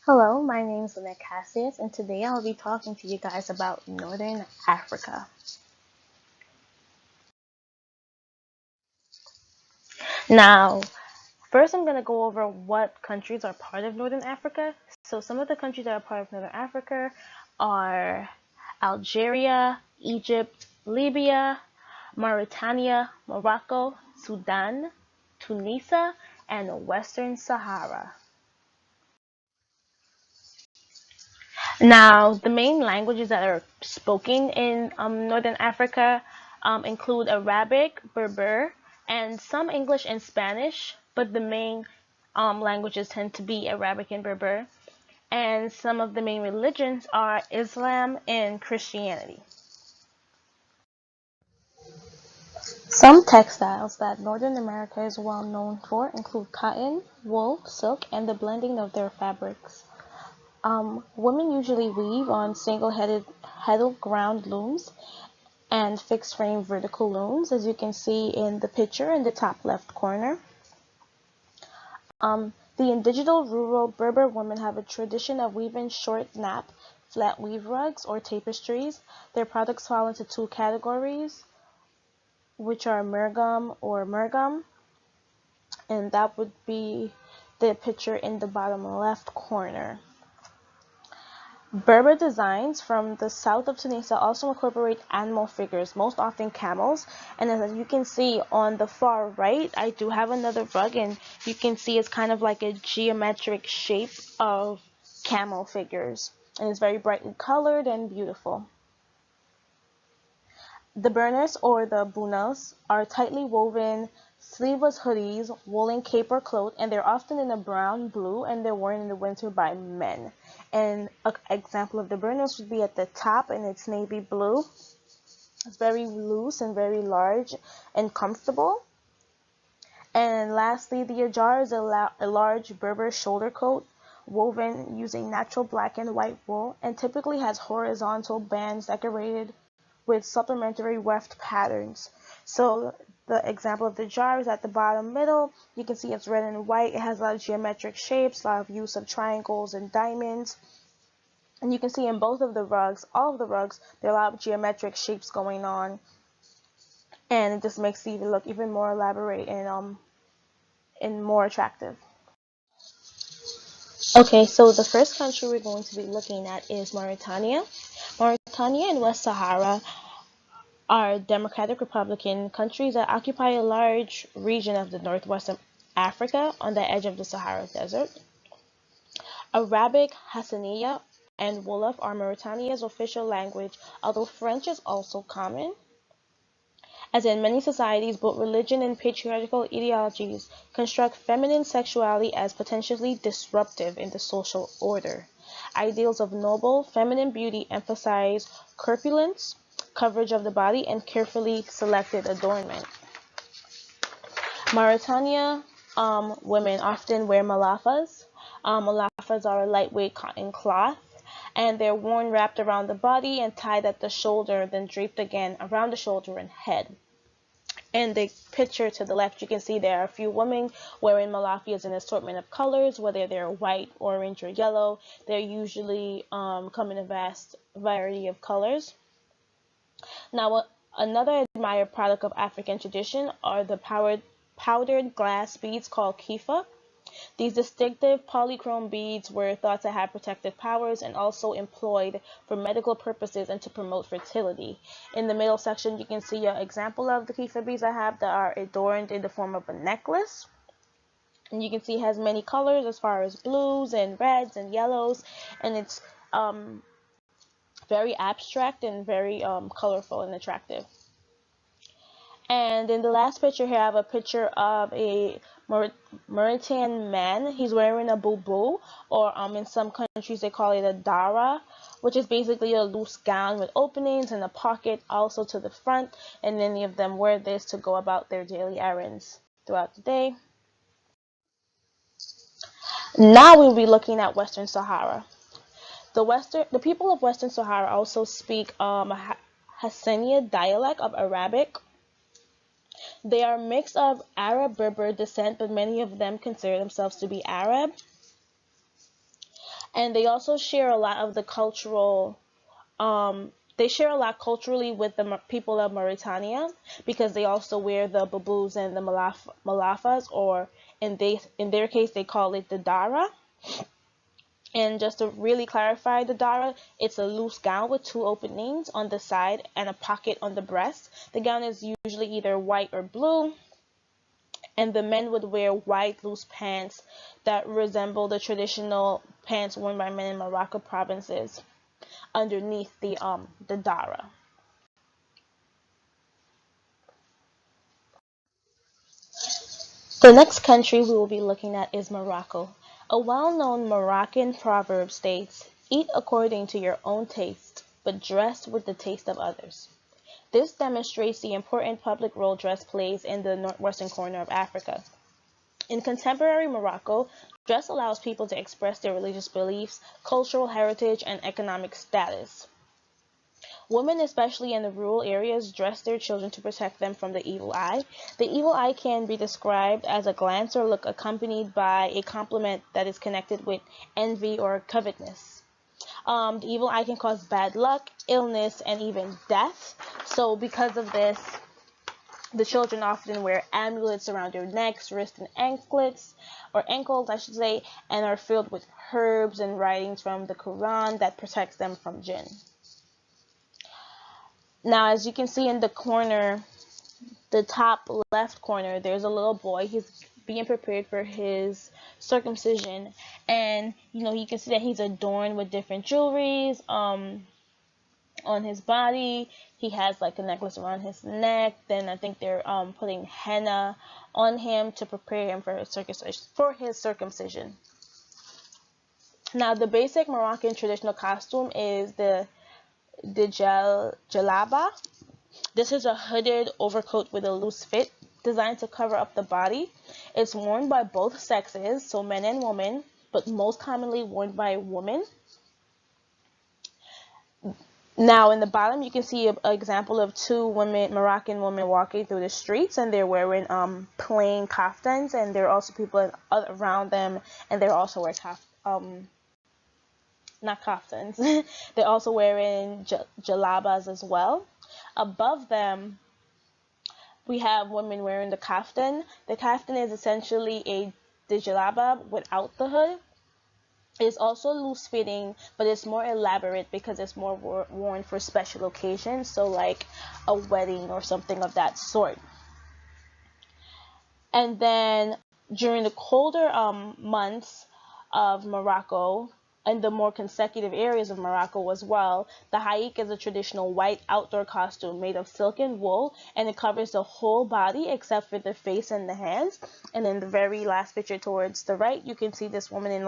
Hello, my name is Lynette Cassius, and today I'll be talking to you guys about Northern Africa. Now, first I'm going to go over what countries are part of Northern Africa. So, some of the countries that are part of Northern Africa are Algeria, Egypt, Libya, Mauritania, Morocco, Sudan, Tunisia, and Western Sahara. Now, the main languages that are spoken in Northern Africa include Arabic, Berber, and some English and Spanish, but the main languages tend to be Arabic and Berber. And some of the main religions are Islam and Christianity. Some textiles that Northern America is well known for include cotton, wool, silk, and the blending of their fabrics. Women usually weave on heddle ground looms and fixed frame vertical looms, as you can see in the picture in the top left corner. The indigenous rural Berber women have a tradition of weaving short nap, flat weave rugs, or tapestries. Their products fall into two categories, which are mergam or mergam, and that would be the picture in the bottom left corner. Berber designs from the south of Tunisia also incorporate animal figures, most often camels. And as you can see on the far right, I do have another rug, and you can see it's kind of like a geometric shape of camel figures. And it's very brightly colored and beautiful. The burnous or the bunas are tightly woven sleeveless hoodies, woolen cape or cloth, and they're often in a brown, blue, and they're worn in the winter by men. And an example of the burnous would be at the top, and it's navy blue. It's very loose and very large and comfortable. And lastly, the ajar is a large Berber shoulder coat woven using natural black and white wool and typically has horizontal bands decorated with supplementary weft patterns. So the example of the jar is at the bottom middle. You can see it's red and white. It has a lot of geometric shapes, a lot of use of triangles and diamonds. And you can see in both of the rugs, all of the rugs, there are a lot of geometric shapes going on. And it just makes it even look even more elaborate and more attractive. Okay, so the first country we're going to be looking at is Mauritania. Mauritania and West Sahara are democratic republican countries that occupy a large region of the northwest of Africa on the edge of the Sahara Desert. Arabic, Hassaniya, and Wolof are Mauritania's official language, although French is also common. As in many societies, both religion and patriarchal ideologies construct feminine sexuality as potentially disruptive in the social order. Ideals of noble, feminine beauty emphasize corpulence, coverage of the body, and carefully selected adornment. Mauritania women often wear malafas. Malafas are a lightweight cotton cloth, and they're worn wrapped around the body and tied at the shoulder, then draped again around the shoulder and head. In the picture to the left, you can see there are a few women wearing malafias in an assortment of colors, whether they're white, orange, or yellow. They usually come in a vast variety of colors. Now, another admired product of African tradition are the powdered glass beads called kifa. These distinctive polychrome beads were thought to have protective powers and also employed for medical purposes and to promote fertility. In the middle section, you can see an example of the kifa beads I have that are adorned in the form of a necklace. And you can see it has many colors as far as blues and reds and yellows, and it's very abstract and very colorful and attractive. And in the last picture here, I have a picture of a Mauritanian man. He's wearing a bubu, or in some countries they call it a dara, which is basically a loose gown with openings and a pocket also to the front. And many of them wear this to go about their daily errands throughout the day. Now we'll be looking at Western Sahara. The people of Western Sahara also speak Hassaniya dialect of Arabic. They are a mix of Arab Berber descent, but many of them consider themselves to be Arab. And they also share a lot of the cultural they share a lot culturally with the people of Mauritania, because they also wear the babous and the malafas, or in their case they call it the dara. And just to really clarify, the dara, it's a loose gown with two openings on the side and a pocket on the breast. The gown is usually either white or blue, and the men would wear white loose pants that resemble the traditional pants worn by men in Morocco provinces underneath the dara. The next country we will be looking at is Morocco. A well-known Moroccan proverb states, "Eat according to your own taste, but dress with the taste of others." This demonstrates the important public role dress plays in the northwestern corner of Africa. In contemporary Morocco, dress allows people to express their religious beliefs, cultural heritage, and economic status. Women, especially in the rural areas, dress their children to protect them from the evil eye. The evil eye can be described as a glance or look accompanied by a compliment that is connected with envy or covetousness. The evil eye can cause bad luck, illness, and even death. So because of this, the children often wear amulets around their necks, wrists, and anklets, or ankles, I should say, and are filled with herbs and writings from the Quran that protects them from jinn. Now, as you can see in the corner, the top left corner, there's a little boy. He's being prepared for his circumcision, and you can see that he's adorned with different jewelries on his body. He has like a necklace around his neck. Then I think they're putting henna on him to prepare him for his circumcision. Now, the basic Moroccan traditional costume is the jalaba. This is a hooded overcoat with a loose fit designed to cover up the body. It's worn by both sexes, so men and women, but most commonly worn by women. Now, in the bottom, you can see an example of two Moroccan women walking through the streets, and they're wearing plain kaftans, and there are also people around them, and they're also wearing not kaftans. They're also wearing jalabas as well. Above them, we have women wearing the kaftan. The kaftan is essentially the jalaba without the hood. It's also loose fitting, but it's more elaborate because it's more worn for special occasions, so like a wedding or something of that sort. And then during the colder months of Morocco, and the more consecutive areas of Morocco as well, the haik is a traditional white outdoor costume made of silk and wool, and it covers the whole body except for the face and the hands. And in the very last picture towards the right, you can see this woman in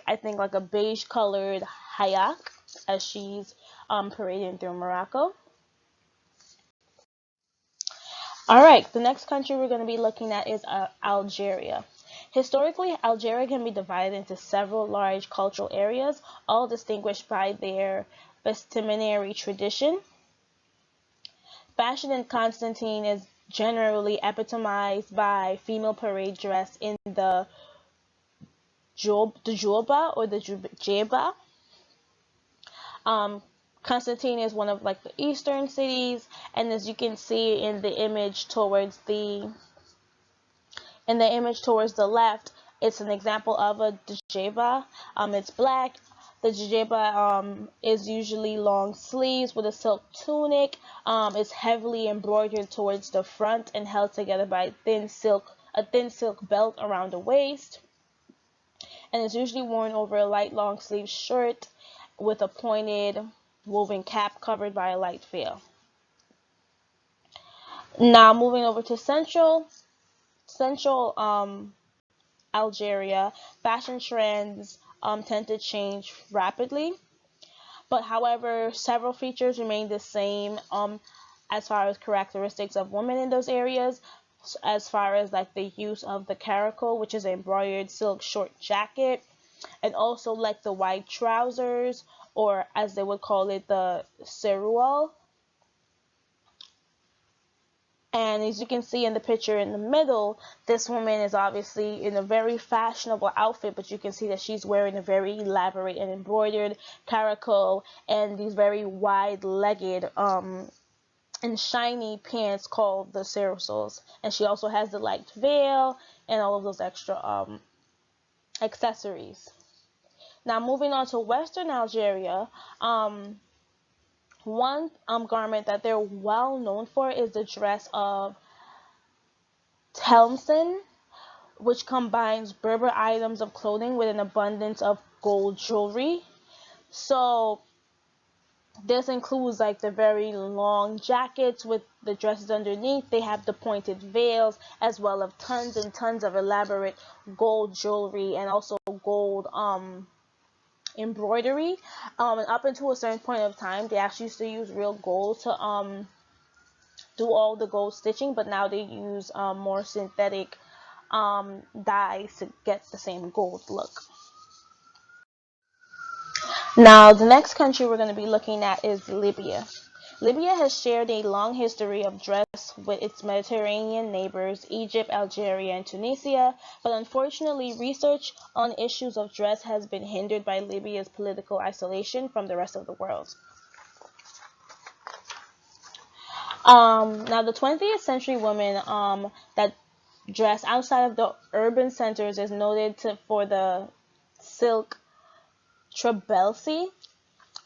I think like a beige colored hayak as she's parading through Morocco. All right, the next country we're going to be looking at is Algeria. Historically, Algeria can be divided into several large cultural areas, all distinguished by their vestimentary tradition. Fashion in Constantine is generally epitomized by female parade dress in the julba or the jeba. Constantine is one of like the eastern cities, and as you can see in the image towards the left, it's an example of a djeba. It's black. The djeba is usually long sleeves with a silk tunic. It's heavily embroidered towards the front and held together by a thin silk belt around the waist. And it's usually worn over a light long sleeve shirt with a pointed woven cap covered by a light veil. Now moving over to central Algeria, fashion trends tend to change rapidly, but however, several features remain the same as far as characteristics of women in those areas, as far as like the use of the karakol, which is an embroidered silk short jacket, and also like the white trousers, or as they would call it, the seroual. And as you can see in the picture in the middle, this woman is obviously in a very fashionable outfit, but you can see that she's wearing a very elaborate and embroidered caraco and these very wide-legged and shiny pants called the sarosos. And she also has the light veil and all of those extra accessories. Now moving on to Western Algeria, one garment that they're well known for is the dress of Tlemcen, which combines Berber items of clothing with an abundance of gold jewelry. So this includes like the very long jackets with the dresses underneath. They have the pointed veils, as well as tons and tons of elaborate gold jewelry and also gold embroidery. And up until a certain point of time, they actually used to use real gold to do all the gold stitching, but now they use more synthetic dyes to get the same gold look. Now, the next country we're going to be looking at is Libya. Libya has shared a long history of dress with its Mediterranean neighbors, Egypt, Algeria, and Tunisia, but unfortunately, research on issues of dress has been hindered by Libya's political isolation from the rest of the world. Now, the 20th century women that dress outside of the urban centers is noted for the silk trabelsi,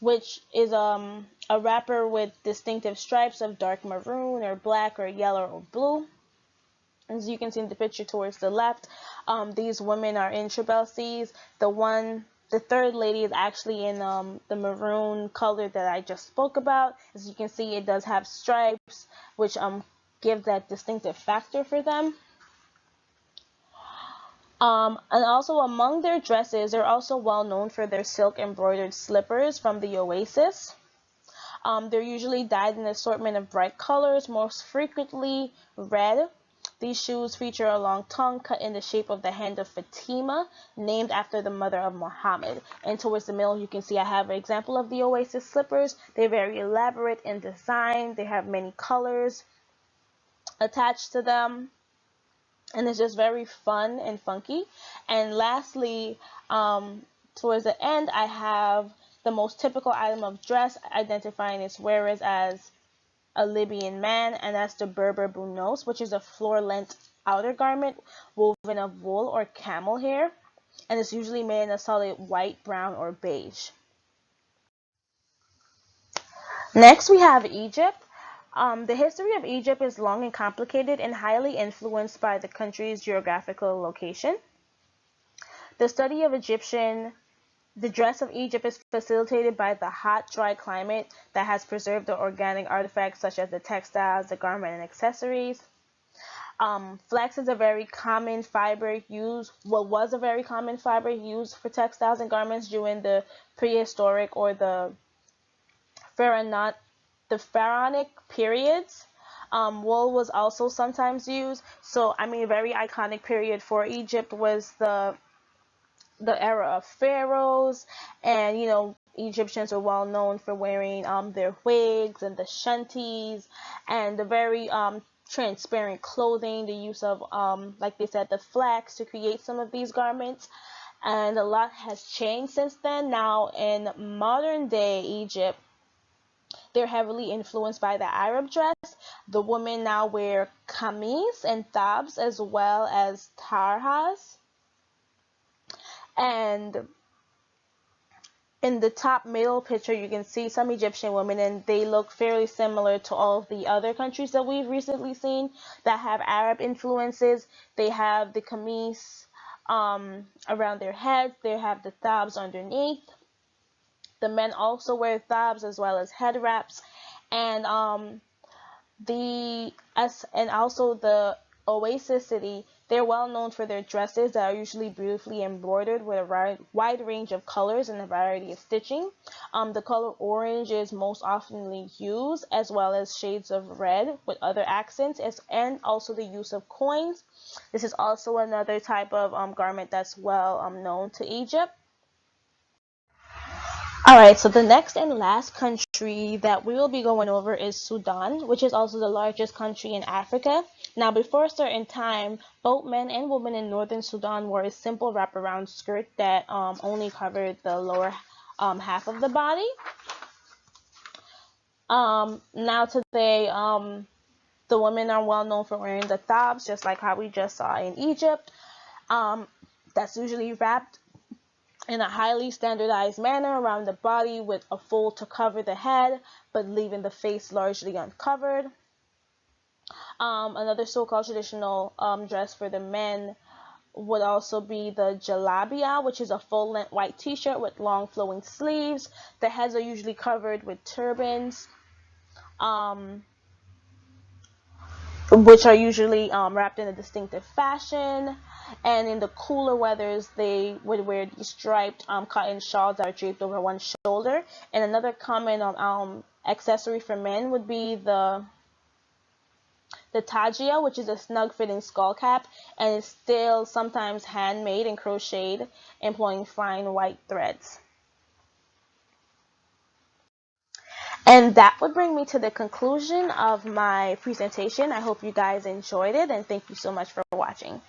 which is a wrapper with distinctive stripes of dark maroon or black or yellow or blue. As you can see in the picture towards the left, these women are in trabelsis. The third lady is actually in the maroon color that I just spoke about. As you can see, it does have stripes, which give that distinctive factor for them. And also among their dresses, they're also well known for their silk embroidered slippers from the Oasis. They're usually dyed in an assortment of bright colors, most frequently red. These shoes feature a long tongue cut in the shape of the hand of Fatima, named after the mother of Muhammad. And towards the middle, you can see I have an example of the Oasis slippers. They're very elaborate in design. They have many colors attached to them. And it's just very fun and funky. And lastly, towards the end, I have the most typical item of dress, identifying its wearers as a Libyan man, and that's the Berber bunos, which is a floor-length outer garment woven of wool or camel hair, and it's usually made in a solid white, brown, or beige. Next, we have Egypt. The history of Egypt is long and complicated and highly influenced by the country's geographical location. The study of the dress of Egypt is facilitated by the hot, dry climate that has preserved the organic artifacts such as the textiles, the garment, and accessories. Flax is a very common fiber used, was a very common fiber used for textiles and garments during the prehistoric or the pharaonic periods. Wool was also sometimes used. So, I mean, a very iconic period for Egypt was the era of pharaohs, and Egyptians are well known for wearing their wigs and the shanties and the very transparent clothing, the use of like they said, the flax to create some of these garments. And a lot has changed since then. Now in modern day Egypt, they're heavily influenced by the Arab dress. The women now wear kamis and thabs as well as tarhas. And in the top middle picture, you can see some Egyptian women, and they look fairly similar to all of the other countries that we've recently seen that have Arab influences. They have the kamis around their heads. They have the thabs underneath. The men also wear thabs as well as head wraps, and also the Oasis city, they're well known for their dresses that are usually beautifully embroidered with a wide range of colors and a variety of stitching. The color orange is most often used, as well as shades of red with other accents, and also the use of coins. This is also another type of garment that's well known to Egypt. All right, so the next and last country country that we will be going over is Sudan, which is also the largest country in Africa. Now, before a certain time, both men and women in northern Sudan wore a simple wraparound skirt that only covered the lower half of the body. Now today, the women are well known for wearing the thabs, just like how we just saw in Egypt. That's usually wrapped in a highly standardized manner around the body with a fold to cover the head, but leaving the face largely uncovered. Another so-called traditional dress for the men would also be the jalabia, which is a full-length white t-shirt with long flowing sleeves. The heads are usually covered with turbans, which are usually wrapped in a distinctive fashion. And in the cooler weathers, they would wear these striped cotton shawls that are draped over one shoulder. And another common accessory for men would be the tajia, which is a snug-fitting skull cap, and is still sometimes handmade and crocheted, employing fine white threads. And that would bring me to the conclusion of my presentation. I hope you guys enjoyed it, and thank you so much for watching.